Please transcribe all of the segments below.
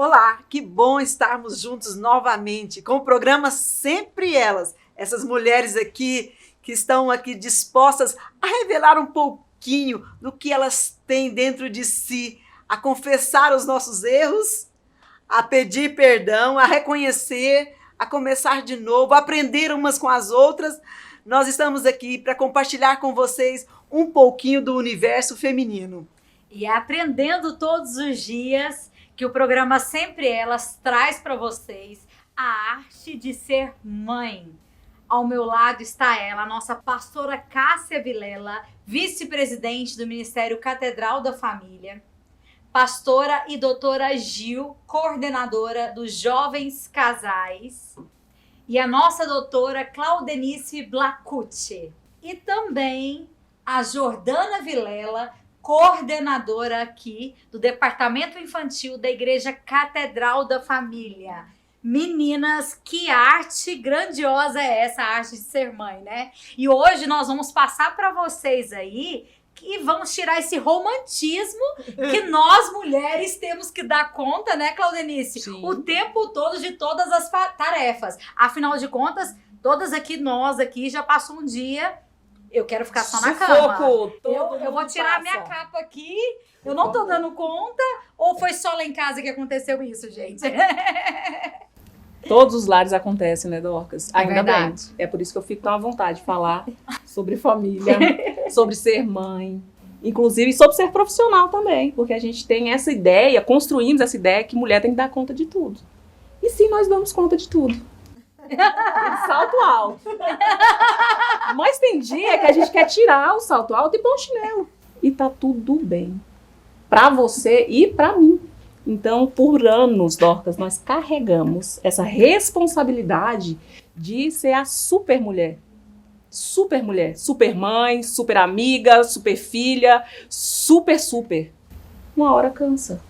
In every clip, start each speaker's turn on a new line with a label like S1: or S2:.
S1: Olá, que bom estarmos juntos novamente com o programa Sempre Elas. Essas mulheres aqui que estão aqui dispostas a revelar um pouquinho do que elas têm dentro de si, a confessar os nossos erros, a pedir perdão, a reconhecer, a começar de novo, a aprender umas com as outras. Nós estamos aqui para compartilhar com vocês um pouquinho do universo feminino.
S2: E aprendendo todos os dias que o programa Sempre Elas traz para vocês a arte de ser mãe. Ao meu lado está ela, a nossa pastora Cássia Vilela, vice-presidente do Ministério Catedral da Família, pastora e doutora Gil, coordenadora dos Jovens Casais, e a nossa doutora Claudenice Blacucci. E também a Jordana Vilela, coordenadora aqui do Departamento Infantil da Igreja Catedral da Família. Meninas, que arte grandiosa é essa arte de ser mãe, né? E hoje nós vamos passar para vocês aí que vamos tirar esse romantismo que nós mulheres temos que dar conta, né, Claudenice? Sim. O tempo todo de todas as tarefas. Afinal de contas, todas aqui, nós aqui, já passou um dia... Eu quero ficar só na cama. Eu vou tirar minha capa aqui. Eu não tô dando conta. Ou foi só lá em casa que aconteceu isso, gente?
S3: Todos os lares acontecem, né, Dorcas? Ainda bem.
S2: Verdade.
S3: É por isso que eu fico com a vontade de falar sobre família, sobre ser mãe, inclusive sobre ser profissional também, porque a gente tem essa ideia, construímos essa ideia que mulher tem que dar conta de tudo. E sim, nós damos conta de tudo. Salto alto. Mas tem dia que a gente quer tirar o salto alto e pôr um chinelo. E tá tudo bem. Pra você e pra mim. Então, por anos, Dorcas, nós carregamos essa responsabilidade de ser a super mulher. Super mulher. Super mãe, super amiga, super filha, super. Uma hora cansa.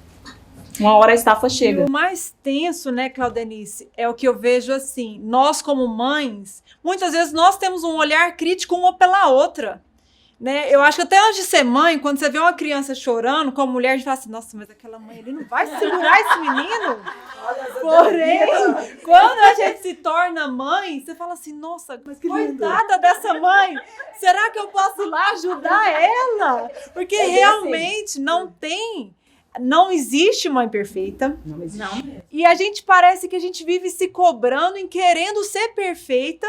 S3: Uma hora a estafa chega.
S4: E o mais tenso, né, Claudenice, é o que eu vejo assim, nós como mães, muitas vezes nós temos um olhar crítico uma pela outra, né? Eu acho que até antes de ser mãe, quando você vê uma criança chorando, como mulher, a gente fala assim, nossa, mas aquela mãe ali não vai segurar esse menino? Porém, quando a gente se torna mãe, você fala assim, nossa, mas coitada dessa mãe, será que eu posso ir lá ajudar ela? Porque realmente não existe mãe perfeita.
S3: Não existe.
S2: Não.
S4: E a gente parece que a gente vive se cobrando em querendo ser perfeita,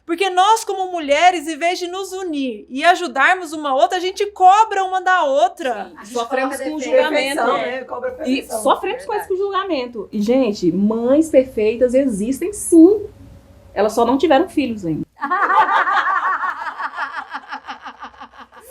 S4: porque nós como mulheres, em vez de nos unir e ajudarmos uma outra, a gente cobra uma da outra.
S3: Sofremos com o julgamento.
S1: Né?
S3: E sofremos com esse julgamento. E, gente, mães perfeitas existem sim. Elas só não tiveram filhos ainda.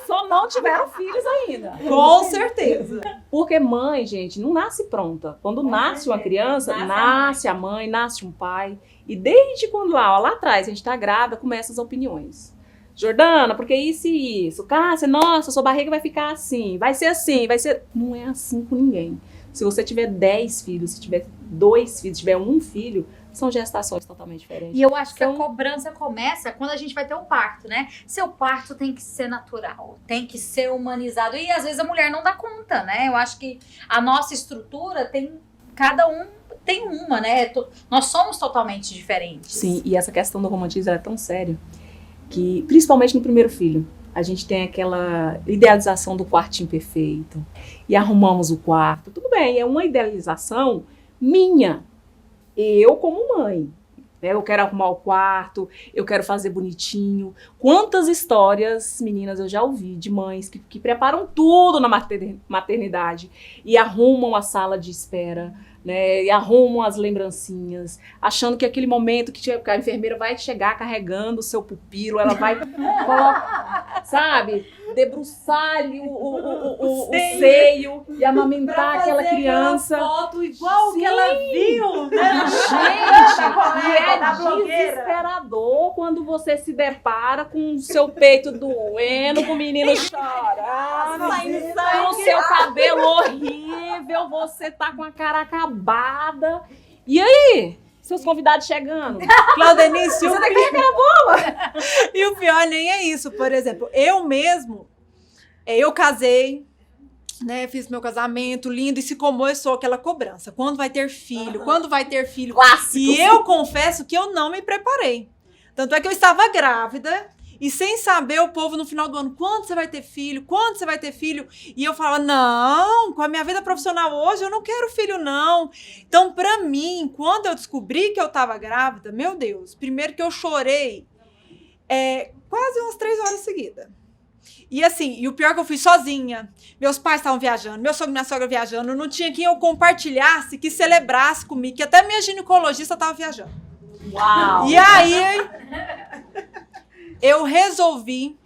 S3: Só não tiveram filhos ainda.
S4: Com certeza.
S3: Porque mãe, gente, não nasce pronta. Quando nasce uma criança, nasce a mãe, nasce um pai. E desde quando lá atrás, a gente tá grávida, começam as opiniões. Jordana, porque isso e isso? Cássia, nossa, sua barriga vai ficar assim, vai ser assim, vai ser... Não é assim com ninguém. Se você tiver 10 filhos, se tiver 2 filhos, se tiver 1 filho, são gestações totalmente diferentes.
S2: E eu acho que a cobrança começa quando a gente vai ter o parto, né? Seu parto tem que ser natural, tem que ser humanizado. E às vezes a mulher não dá conta, né? Eu acho que a nossa estrutura tem... Cada um tem uma, né? Nós somos totalmente diferentes.
S3: Sim, e essa questão do romantismo é tão séria que, principalmente no primeiro filho, a gente tem aquela idealização do quartinho perfeito e arrumamos o quarto. Tudo bem, é uma idealização minha. Eu como mãe, né? Eu quero arrumar o quarto, eu quero fazer bonitinho. Quantas histórias, meninas, eu já ouvi de mães que preparam tudo na maternidade e arrumam a sala de espera, né? E arrumam as lembrancinhas, achando que aquele momento que a enfermeira vai chegar carregando o seu pupilo, ela vai colocar, sabe, debruçar-lhe o seio e amamentar aquela criança.
S4: Foto igual que ela viu, né?
S3: Gente, e é desesperador quando você se depara com o seu peito doendo, com o menino chorando, com o seu cabelo horrível, você tá com a cara acabada. E aí? Seus convidados chegando.
S4: Claudenice,
S3: Você daqui é cara boa.
S4: E o pior nem é isso. Por exemplo, eu casei, né, fiz meu casamento lindo e se começou aquela cobrança. Quando vai ter filho? Quando vai ter filho?
S2: Clássico.
S4: E eu confesso que eu não me preparei. Tanto é que eu estava grávida e sem saber o povo no final do ano, quando você vai ter filho? Quando você vai ter filho? E eu falava, não, com a minha vida profissional hoje eu não quero filho não. Então, pra mim, quando eu descobri que eu estava grávida, meu Deus, primeiro que eu chorei quase umas 3 horas seguidas. E assim, e o pior é que eu fui sozinha. Meus pais estavam viajando, meu sogro e minha sogra viajando. Não tinha quem eu compartilhasse, que celebrasse comigo, que até minha ginecologista estava viajando.
S2: Uau!
S4: E aí, eu resolvi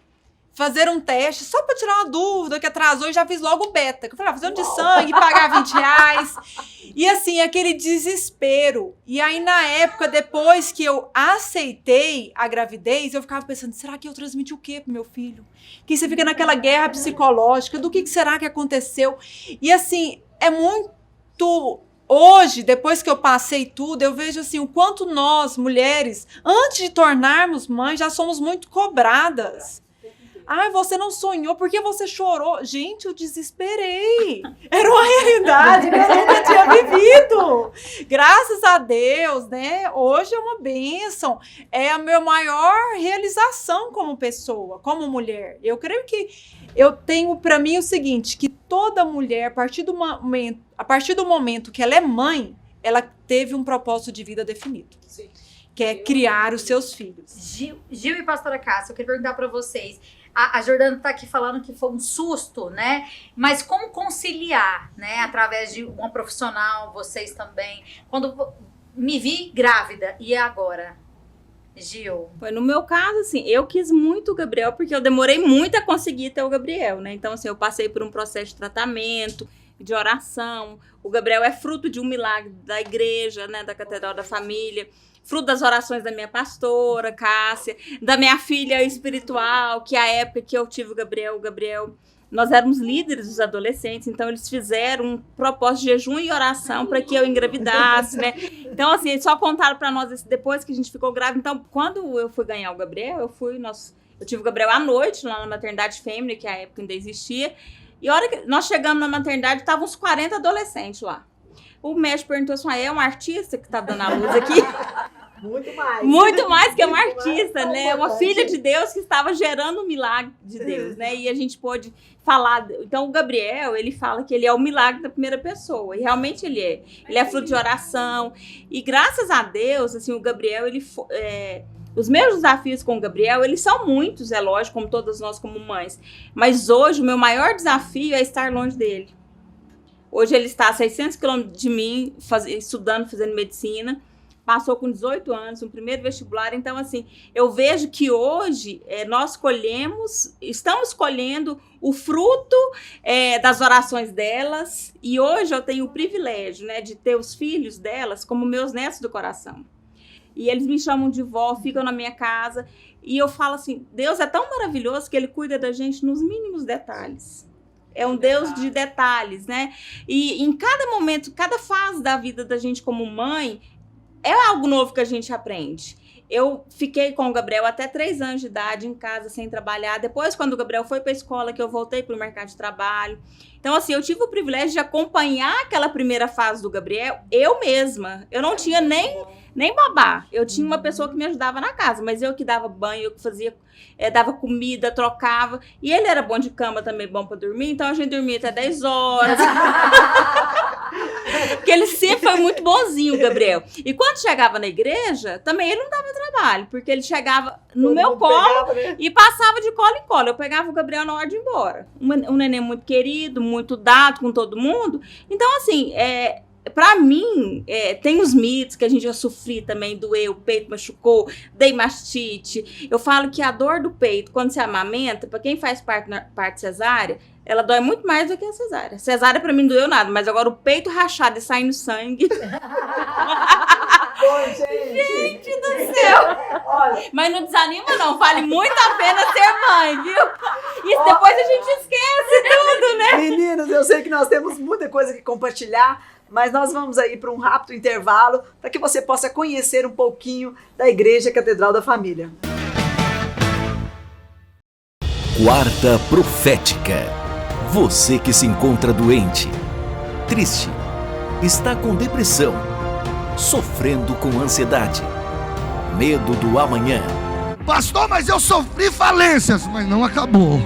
S4: fazer um teste só para tirar uma dúvida que atrasou e já fiz logo o beta. Eu falei, fazer um de sangue, pagar R$20. E assim, aquele desespero. E aí, na época, depois que eu aceitei a gravidez, eu ficava pensando, será que eu transmiti o quê pro meu filho? Que você fica naquela guerra psicológica, do que será que aconteceu? E assim, é muito... Hoje, depois que eu passei tudo, eu vejo assim, o quanto nós, mulheres, antes de tornarmos mães, já somos muito cobradas. Ai, você não sonhou, por que você chorou? Gente, eu desesperei. Era uma realidade que eu nunca tinha vivido. Graças a Deus, né? Hoje é uma bênção. É a minha maior realização como pessoa, como mulher. Eu creio que eu tenho para mim o seguinte, que toda mulher, a partir do momento que ela é mãe, ela teve um propósito de vida definido.
S1: Sim.
S4: Que é criar os seus filhos.
S2: Gil e pastora Cássia, eu queria perguntar para vocês. A Jordana está aqui falando que foi um susto, né? Mas como conciliar, né? Através de uma profissional, vocês também. Quando me vi grávida, e agora? Gil?
S5: Foi no meu caso, assim, eu quis muito o Gabriel, porque eu demorei muito a conseguir ter o Gabriel, né? Então, assim, eu passei por um processo de tratamento, de oração. O Gabriel é fruto de um milagre da igreja, né? Da Catedral da Família. Fruto das orações da minha pastora, Cássia, da minha filha espiritual, que a época que eu tive o Gabriel, nós éramos líderes dos adolescentes, então eles fizeram um propósito de jejum e oração para que eu engravidasse, né? Então, assim, eles só contaram para nós depois que a gente ficou grávida. Então, quando eu fui ganhar o Gabriel, eu tive o Gabriel à noite, lá na maternidade fêmea, que a época ainda existia, e a hora que nós chegamos na maternidade, estavam uns 40 adolescentes lá. O médico perguntou assim, é um artista que está dando a luz aqui?
S1: Muito mais.
S5: Muito mais que uma
S1: Muito
S5: artista,
S1: mais,
S5: né? Uma filha de Deus que estava gerando um milagre de Deus, né? E a gente pôde falar... Então, o Gabriel, ele fala que ele é o milagre da primeira pessoa. E realmente ele é. Ele é fruto de oração. E graças a Deus, assim, o Gabriel, os meus desafios com o Gabriel, eles são muitos, é lógico, como todas nós como mães. Mas hoje, o meu maior desafio é estar longe dele. Hoje ele está a 600 quilômetros de mim, estudando, fazendo medicina. Passou com 18 anos, um primeiro vestibular. Então, assim, eu vejo que hoje nós estamos colhendo o fruto das orações delas. E hoje eu tenho o privilégio, né, de ter os filhos delas como meus netos do coração. E eles me chamam de vó, ficam na minha casa. E eu falo assim, Deus é tão maravilhoso que Ele cuida da gente nos mínimos detalhes. É um Deus de detalhes, né? E em cada momento, cada fase da vida da gente como mãe, é algo novo que a gente aprende. Eu fiquei com o Gabriel até 3 anos de idade em casa, sem trabalhar. Depois, quando o Gabriel foi para a escola, que eu voltei para o mercado de trabalho. Então, assim, eu tive o privilégio de acompanhar aquela primeira fase do Gabriel, eu mesma. Eu não tinha nem babá. Eu tinha uma pessoa que me ajudava na casa, mas eu que dava banho, eu que fazia, dava comida, trocava. E ele era bom de cama também, bom para dormir, então a gente dormia até 10 horas. Porque ele sempre foi muito bonzinho, o Gabriel. E quando chegava na igreja, também ele não dava trabalho, porque ele chegava no meu colo e passava de colo em colo. Eu pegava o Gabriel na hora de ir embora. Um neném muito querido, muito dado com todo mundo. Então, assim, pra mim, tem os mitos que a gente já sofri também, doeu, o peito machucou, dei mastite. Eu falo que a dor do peito, quando se amamenta, pra quem faz parte cesárea, ela dói muito mais do que a cesárea. Cesárea pra mim não doeu nada, mas agora o peito rachado e saindo sangue.
S1: Oi, gente
S5: do céu!
S1: Olha,
S5: mas não desanima não, vale muito a pena ser mãe, viu? Isso depois a gente esquece tudo, né?
S1: meninos, eu sei que nós temos muita coisa que compartilhar, mas nós vamos aí para um rápido intervalo para que você possa conhecer um pouquinho da Igreja Catedral da Família.
S6: Quarta Profética. Você que se encontra doente, triste, está com depressão, sofrendo com ansiedade, medo do amanhã.
S7: Pastor, mas eu sofri falências, mas não acabou.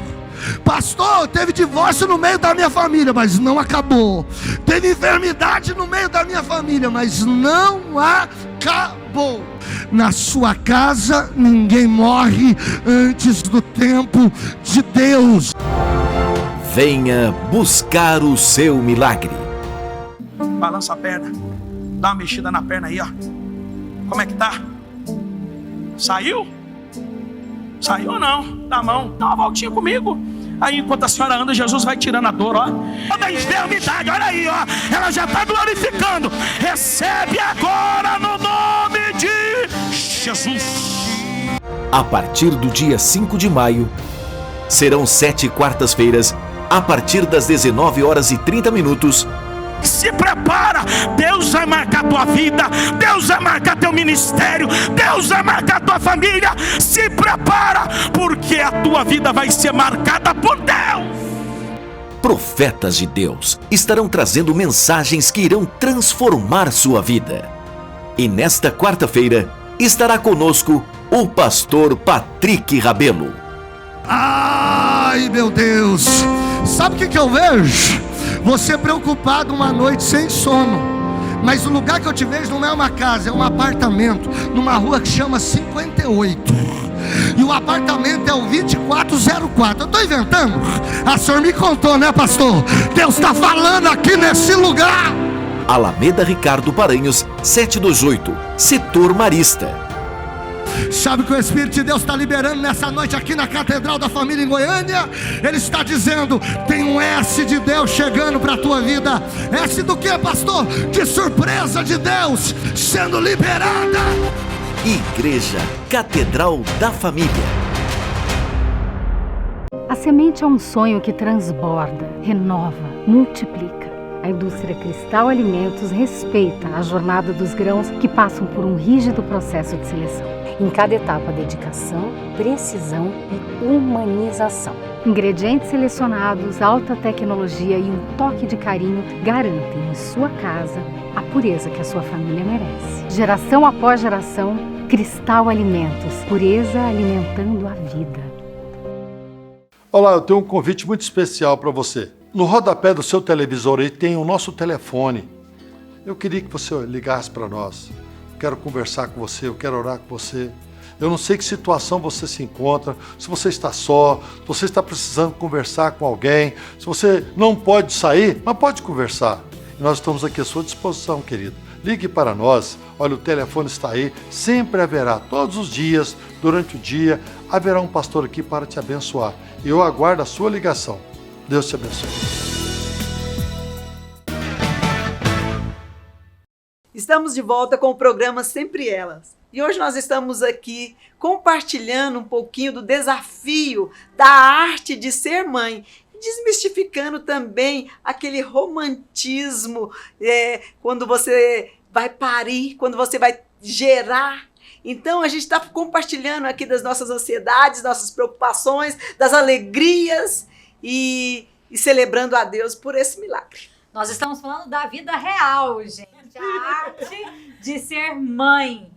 S7: Pastor, teve divórcio no meio da minha família, mas não acabou. Teve enfermidade no meio da minha família, mas não acabou. Na sua casa, ninguém morre antes do tempo de Deus.
S6: Venha buscar o seu milagre.
S8: Balança a perna. Dá uma mexida na perna aí, ó. Como é que tá? Saiu? Saiu ou não? Da mão. Dá uma voltinha comigo. Aí enquanto a senhora anda, Jesus vai tirando a dor, ó. Da enfermidade, olha aí, ó. Ela já está glorificando. Recebe agora no nome de Jesus.
S6: A partir do dia 5 de maio, serão 7 quartas-feiras, a partir das 19h30.
S8: Se prepara, Deus vai marcar tua vida, Deus vai marcar teu ministério, Deus vai marcar tua família. Se prepara, porque a tua vida vai ser marcada por Deus.
S6: Profetas de Deus estarão trazendo mensagens que irão transformar sua vida. E nesta quarta-feira estará conosco o pastor Patrick Rabelo.
S7: Ai, meu Deus, sabe o que eu vejo? Você preocupado uma noite sem sono, mas o lugar que eu te vejo não é uma casa, é um apartamento, numa rua que chama 58, e o apartamento é o 2404. Eu estou inventando? A senhora me contou, né, pastor? Deus está falando aqui nesse lugar.
S6: Alameda Ricardo Paranhos, 728, Setor Marista.
S7: Sabe o que o Espírito de Deus está liberando nessa noite aqui na Catedral da Família em Goiânia? Ele está dizendo: tem um S de Deus chegando para a tua vida. S do que, pastor? De surpresa de Deus sendo liberada.
S6: Igreja Catedral da Família.
S9: A semente é um sonho que transborda, renova, multiplica. A indústria Cristal Alimentos respeita a jornada dos grãos que passam por um rígido processo de seleção. Em cada etapa, dedicação, precisão e humanização. Ingredientes selecionados, alta tecnologia e um toque de carinho garantem em sua casa a pureza que a sua família merece. Geração após geração, Cristal Alimentos. Pureza alimentando a vida.
S10: Olá, eu tenho um convite muito especial para você. No rodapé do seu televisor aí tem o nosso telefone. Eu queria que você ligasse para nós. Quero conversar com você, eu quero orar com você. Eu não sei que situação você se encontra, se você está só, se você está precisando conversar com alguém, se você não pode sair, mas pode conversar. E nós estamos aqui à sua disposição, querido. Ligue para nós, olha, o telefone está aí, sempre haverá, todos os dias, durante o dia, haverá um pastor aqui para te abençoar. E eu aguardo a sua ligação. Deus te abençoe.
S1: Estamos de volta com o programa Sempre Elas. E hoje nós estamos aqui compartilhando um pouquinho do desafio da arte de ser mãe, desmistificando também aquele romantismo quando você vai parir, quando você vai gerar. Então a gente está compartilhando aqui das nossas ansiedades, nossas preocupações, das alegrias e celebrando a Deus por esse milagre.
S2: Nós estamos falando da vida real, gente. A arte de ser mãe.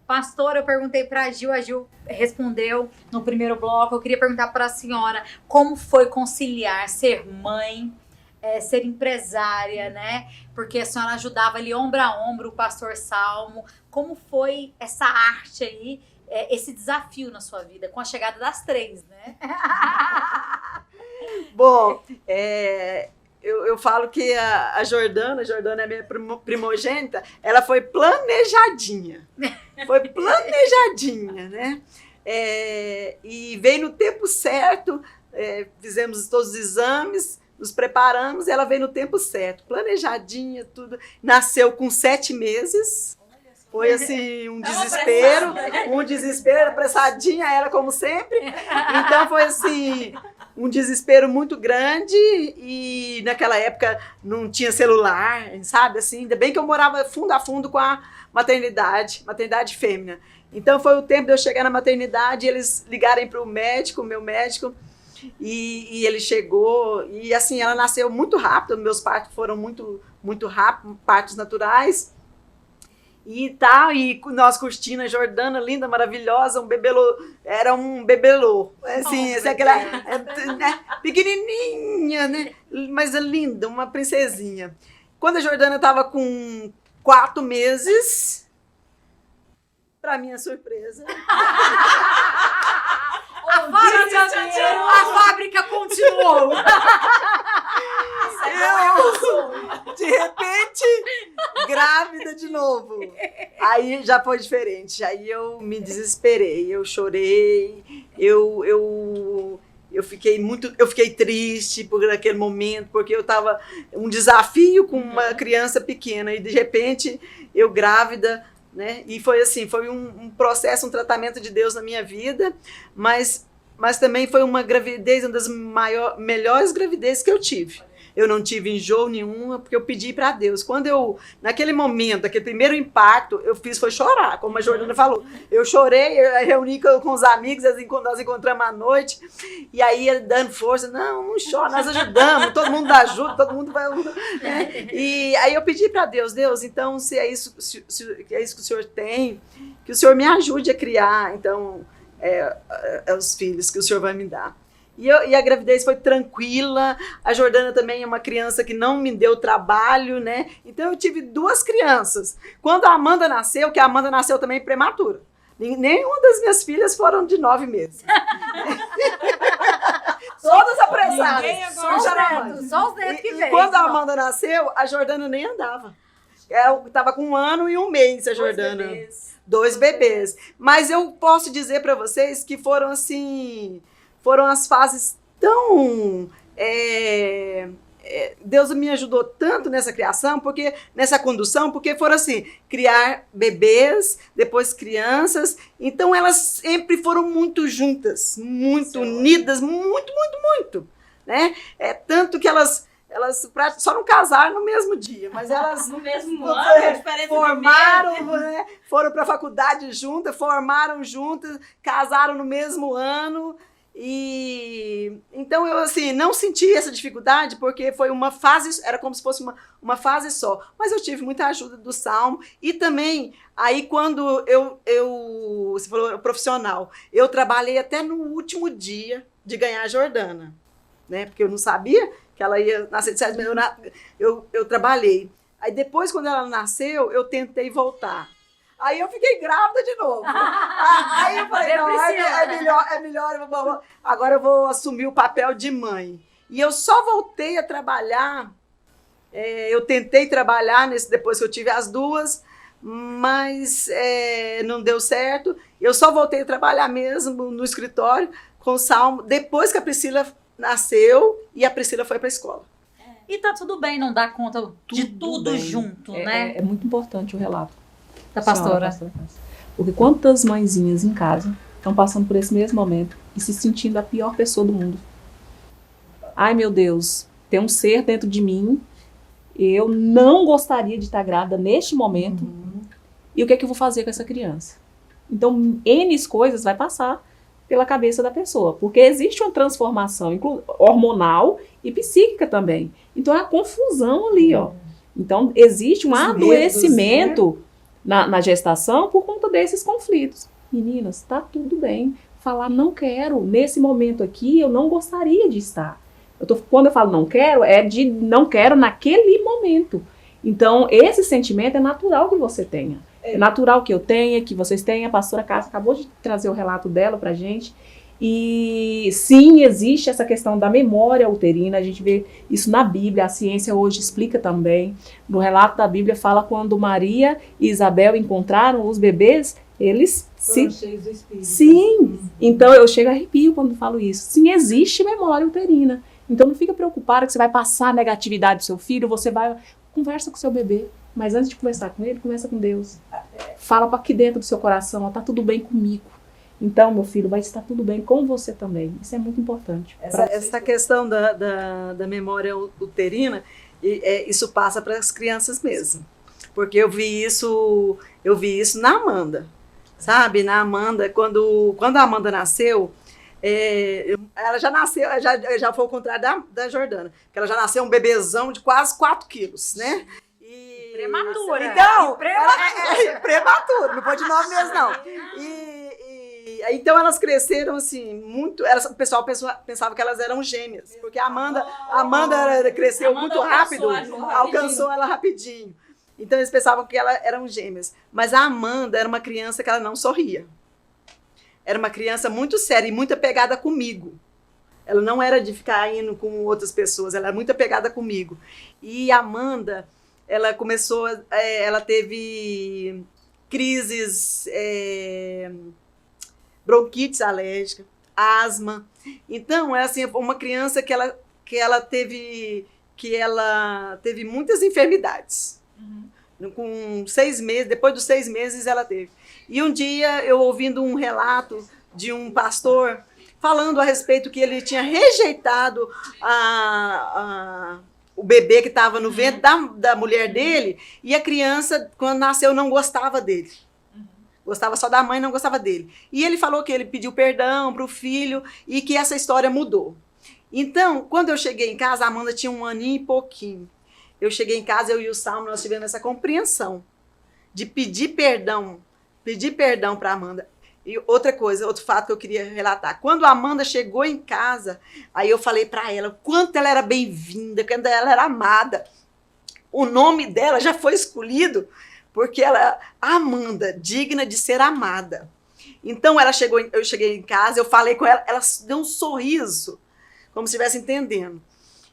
S2: Pastor, eu perguntei para a Gil respondeu no primeiro bloco. Eu queria perguntar para a senhora como foi conciliar ser mãe, ser empresária, né? Porque a senhora ajudava ali ombro a ombro o pastor Salmo. Como foi essa arte aí, esse desafio na sua vida com a chegada das 3, né?
S1: Bom, eu falo que a Jordana é minha primogênita, ela foi planejadinha. Foi planejadinha, né? E veio no tempo certo, fizemos todos os exames, nos preparamos, e ela veio no tempo certo, planejadinha, tudo. Nasceu com 7 meses. Foi assim, um desespero, apressadinha ela como sempre. Então foi assim, um desespero muito grande, e naquela época não tinha celular, sabe, assim, ainda bem que eu morava fundo a fundo com a maternidade fêmea. Então foi o tempo de eu chegar na maternidade e eles ligarem para o meu médico, e ele chegou, e assim, ela nasceu muito rápido, meus partos foram muito rápido, partos naturais, e tal, e nós curtindo a Jordana, linda, maravilhosa, era um bebelô, assim, aquela, né, pequenininha, né, mas linda, uma princesinha. Quando a Jordana estava com 4 meses, para minha surpresa,
S2: a fábrica continuou.
S1: Eu, de repente, grávida de novo. Aí já foi diferente. Aí eu me desesperei, eu chorei, eu fiquei triste por aquele momento, porque eu estava um desafio com uma criança pequena e de repente eu grávida, né? E foi assim, foi um processo, um tratamento de Deus na minha vida, mas também foi uma gravidez, uma das melhores gravidezes que eu tive. Eu não tive enjoo nenhuma, porque eu pedi para Deus. Naquele momento, aquele primeiro impacto, foi chorar, como a Jordana falou. Eu chorei, eu reuni com os amigos, nós encontramos à noite, e aí ele dando força, não chora, nós ajudamos, todo mundo dá ajuda, todo mundo vai... Né? E aí eu pedi para Deus, então, se é isso que o Senhor tem, que o Senhor me ajude a criar, então, os filhos que o Senhor vai me dar. E a gravidez foi tranquila, a Jordana também é uma criança que não me deu trabalho, né? Então eu tive 2 crianças. Quando a Amanda nasceu, que a Amanda nasceu também prematura, nenhuma das minhas filhas foram de 9 meses. Todas apressadas.
S2: Só os netos que veio.
S1: Quando a Amanda nasceu, a Jordana nem andava. Eu estava com 1 ano e 1 mês, a Jordana. 2 bebês. Mas eu posso dizer para vocês que foram assim... Foram as fases tão... Deus me ajudou tanto nessa criação, nessa condução, porque foram assim, criar bebês, depois crianças, então elas sempre foram muito juntas, muito unidas, muito, né? Tanto que elas só não casaram no mesmo dia, mas elas
S5: no mesmo ano,
S1: formaram, né? Foram para a faculdade juntas, formaram juntas, casaram no mesmo ano. E então eu assim não senti essa dificuldade, porque foi uma fase, era como se fosse uma fase só, mas eu tive muita ajuda do Salmo. E também aí quando você falou profissional, eu trabalhei até no último dia de ganhar a Jordana, né, porque eu não sabia que ela ia nascer de 7 meses, eu trabalhei. Aí depois, quando ela nasceu, eu tentei voltar. Aí eu fiquei grávida de novo. Aí eu falei, não, é melhor, agora eu vou assumir o papel de mãe. E eu só voltei a trabalhar, eu tentei trabalhar depois que eu tive as 2, mas não deu certo. Eu só voltei a trabalhar mesmo no escritório com o Salmo, depois que a Priscila nasceu e a Priscila foi para a escola.
S2: E tá tudo bem não dar conta de tudo junto, né?
S3: É muito importante o relato
S2: da pastora.
S3: Porque quantas mãezinhas em casa estão passando por esse mesmo momento e se sentindo a pior pessoa do mundo. Ai, meu Deus, tem um ser dentro de mim, eu não gostaria de estar grávida neste momento, e o que é que eu vou fazer com essa criança? Então, N coisas vai passar pela cabeça da pessoa, porque existe uma transformação hormonal e psíquica também. Então, é a confusão ali, ó. Então, existe um adoecimento na gestação por conta desses conflitos. Meninas, tá tudo bem. Falar não quero, nesse momento aqui, eu não gostaria de estar. Quando eu falo não quero, é de não quero naquele momento. Então, esse sentimento é natural que você tenha. É natural que eu tenha, que vocês tenham. A pastora Cássia acabou de trazer o relato dela pra gente. E sim, existe essa questão da memória uterina, a gente vê isso na Bíblia, a ciência hoje explica também. No relato da Bíblia fala quando Maria e Isabel encontraram os bebês, eles
S4: foram cheios do Espírito.
S3: Sim, então eu chego a arrepio quando falo isso. Sim, existe memória uterina. Então não fica preocupada que você vai passar a negatividade do seu filho, você vai, conversa com o seu bebê. Mas antes de conversar com ele, conversa com Deus. Fala para aqui dentro do seu coração, ó, tá tudo bem comigo. Então, meu filho, vai estar tudo bem com você também. Isso é muito importante.
S1: Essa questão da memória uterina, isso passa para as crianças mesmo. Porque eu vi isso na Amanda. Sabe? Na Amanda, quando a Amanda nasceu, ela já nasceu, já foi o contrário da Jordana, porque ela já nasceu um bebezão de quase 4 quilos, né?
S2: Prematura.
S1: Então, prematuro, não pode 9 meses, não. Então elas cresceram assim, muito. O pessoal pensava que elas eram gêmeas, porque a Amanda cresceu muito rápido, alcançou ela rapidinho. Então eles pensavam que elas eram gêmeas. Mas a Amanda era uma criança que ela não sorria. Era uma criança muito séria e muito apegada comigo. Ela não era de ficar indo com outras pessoas, ela era muito apegada comigo. E a Amanda, ela começou, ela teve crises, bronquite alérgica, asma. Então, é assim, uma criança que ela teve muitas enfermidades. Com 6 meses, depois dos 6 meses ela teve. E um dia, eu ouvindo um relato de um pastor falando a respeito que ele tinha rejeitado o bebê que estava no ventre da mulher dele, e a criança, quando nasceu, não gostava dele. Gostava só da mãe, não gostava dele. E ele falou que ele pediu perdão para o filho e que essa história mudou. Então, quando eu cheguei em casa, a Amanda tinha 1 aninho e pouquinho. Eu cheguei em casa, eu e o Salmo, nós tivemos essa compreensão de pedir perdão para a Amanda. E outra coisa, outro fato que eu queria relatar. Quando a Amanda chegou em casa, aí eu falei para ela o quanto ela era bem-vinda, quanto ela era amada. O nome dela já foi escolhido porque ela, Amanda, digna de ser amada. Então eu cheguei em casa, eu falei com ela, ela deu um sorriso, como se estivesse entendendo.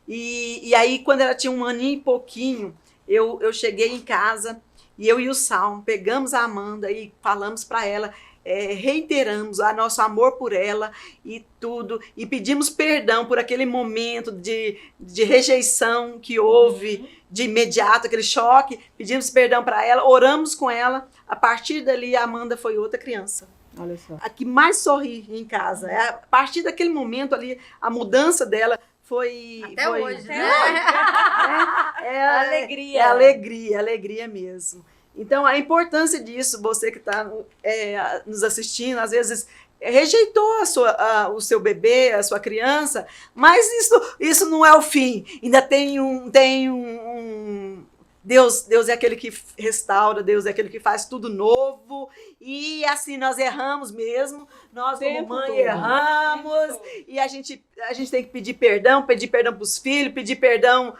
S1: E aí, quando ela tinha 1 aninho e pouquinho, eu cheguei em casa e eu e o Salmo pegamos a Amanda e falamos para ela, reiteramos o nosso amor por ela e tudo, e pedimos perdão por aquele momento de rejeição que houve de imediato, aquele choque, pedimos perdão para ela, oramos com ela. A partir dali, a Amanda foi outra criança. Olha só. A que mais sorri em casa. A partir daquele momento ali, a mudança dela foi...
S2: Até hoje, né?
S1: Alegria mesmo. Então, a importância disso, você que está nos assistindo, às vezes rejeitou o seu bebê, a sua criança, mas isso não é o fim. Ainda tem Deus é aquele que restaura, Deus é aquele que faz tudo novo, e assim nós erramos mesmo, nós como mãe erramos, e a gente tem que pedir perdão para os filhos, pedir perdão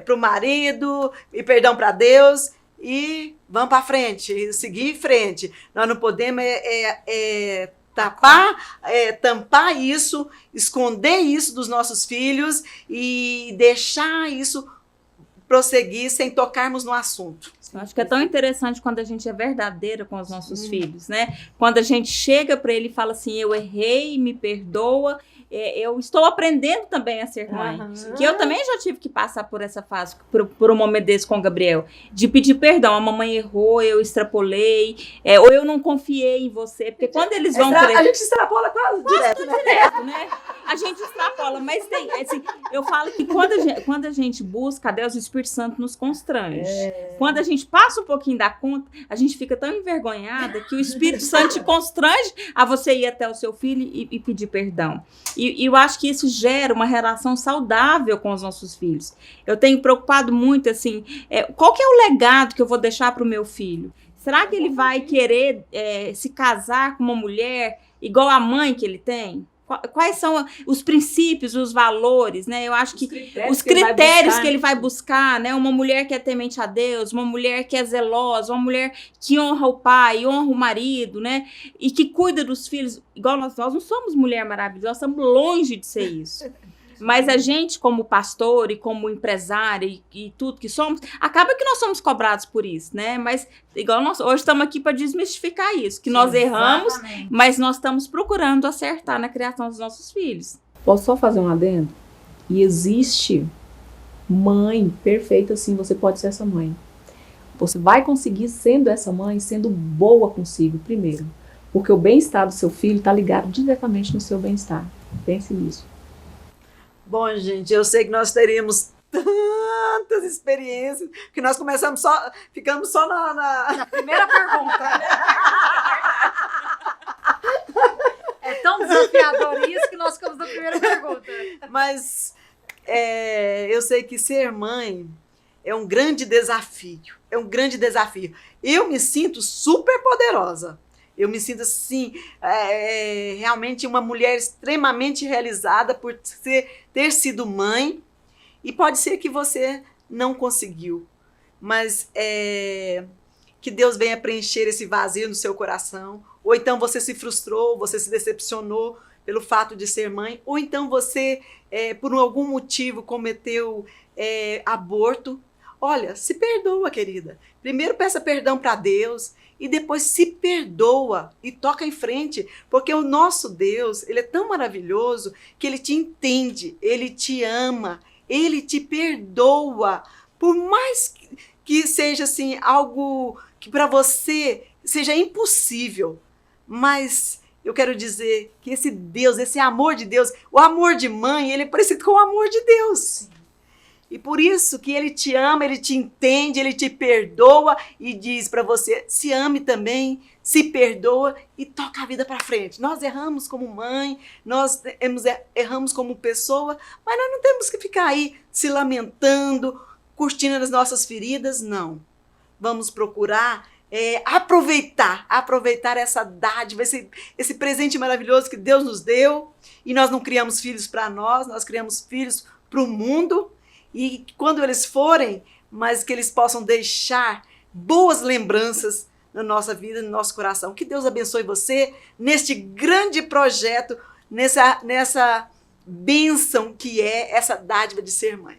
S1: para o marido, e perdão para Deus, e vamos para frente, seguir em frente. Nós não podemos tampar isso, esconder isso dos nossos filhos e deixar isso prosseguir sem tocarmos no assunto.
S5: Eu acho que é tão interessante quando a gente é verdadeira com os nossos filhos, né? Quando a gente chega para ele e fala assim, eu errei, me perdoa, eu estou aprendendo também a ser mãe. Que eu também já tive que passar por essa fase, por um momento desse com o Gabriel, de pedir perdão. A mamãe errou, eu extrapolei, ou eu não confiei em você, porque quando eles vão...
S1: A gente extrapola quase direto,
S5: né? A gente extrapola, mas tem, assim, eu falo que quando a gente busca a Deus, o Espírito Santo nos constrange. Quando a gente passa um pouquinho da conta, a gente fica tão envergonhada que o Espírito Santo te constrange a você ir até o seu filho e pedir perdão. E eu acho que isso gera uma relação saudável com os nossos filhos. Eu tenho preocupado muito, assim, qual que é o legado que eu vou deixar para o meu filho? Será que ele vai querer se casar com uma mulher igual a mãe que ele tem? Quais são os princípios, os valores, né? Eu acho que os critérios que ele vai buscar, né? Uma mulher que é temente a Deus, uma mulher que é zelosa, uma mulher que honra o pai, honra o marido, né? E que cuida dos filhos. Igual nós não somos mulher maravilhosa, nós estamos longe de ser isso. Mas a gente, como pastor e como empresária e tudo que somos, acaba que nós somos cobrados por isso, né? Mas, igual nós hoje estamos aqui para desmistificar isso, que nós erramos, mas nós estamos procurando acertar na criação dos nossos filhos.
S3: Posso só fazer um adendo? E existe mãe perfeita, sim, você pode ser essa mãe. Você vai conseguir sendo essa mãe, sendo boa consigo, primeiro. Porque o bem-estar do seu filho está ligado diretamente no seu bem-estar. Pense nisso.
S1: Bom, gente, eu sei que nós teríamos tantas experiências que nós ficamos só na
S2: primeira pergunta. É tão desafiador isso que
S1: Mas eu sei que ser mãe é um grande desafio. É um grande desafio. Eu me sinto super poderosa. Eu me sinto, assim, realmente uma mulher extremamente realizada por ter sido mãe. E pode ser que você não conseguiu. Mas que Deus venha preencher esse vazio no seu coração. Ou então você se frustrou, você se decepcionou pelo fato de ser mãe. Ou então você, por algum motivo, cometeu aborto. Olha, se perdoa, querida. Primeiro peça perdão para Deus e depois se perdoa e toca em frente. Porque o nosso Deus, ele é tão maravilhoso que ele te entende, ele te ama, ele te perdoa. Por mais que seja assim, algo que para você seja impossível. Mas eu quero dizer que esse Deus, esse amor de Deus, o amor de mãe, ele é parecido com o amor de Deus. E por isso que ele te ama, ele te entende, ele te perdoa e diz para você, se ame também, se perdoa e toca a vida para frente. Nós erramos como mãe, nós erramos como pessoa, mas nós não temos que ficar aí se lamentando, curtindo as nossas feridas, não. Vamos procurar aproveitar essa dádiva, esse presente maravilhoso que Deus nos deu. E nós não criamos filhos para nós criamos filhos para o mundo. E quando eles forem, mas que eles possam deixar boas lembranças na nossa vida, no nosso coração. Que Deus abençoe você neste grande projeto, nessa bênção que é essa dádiva de ser mãe.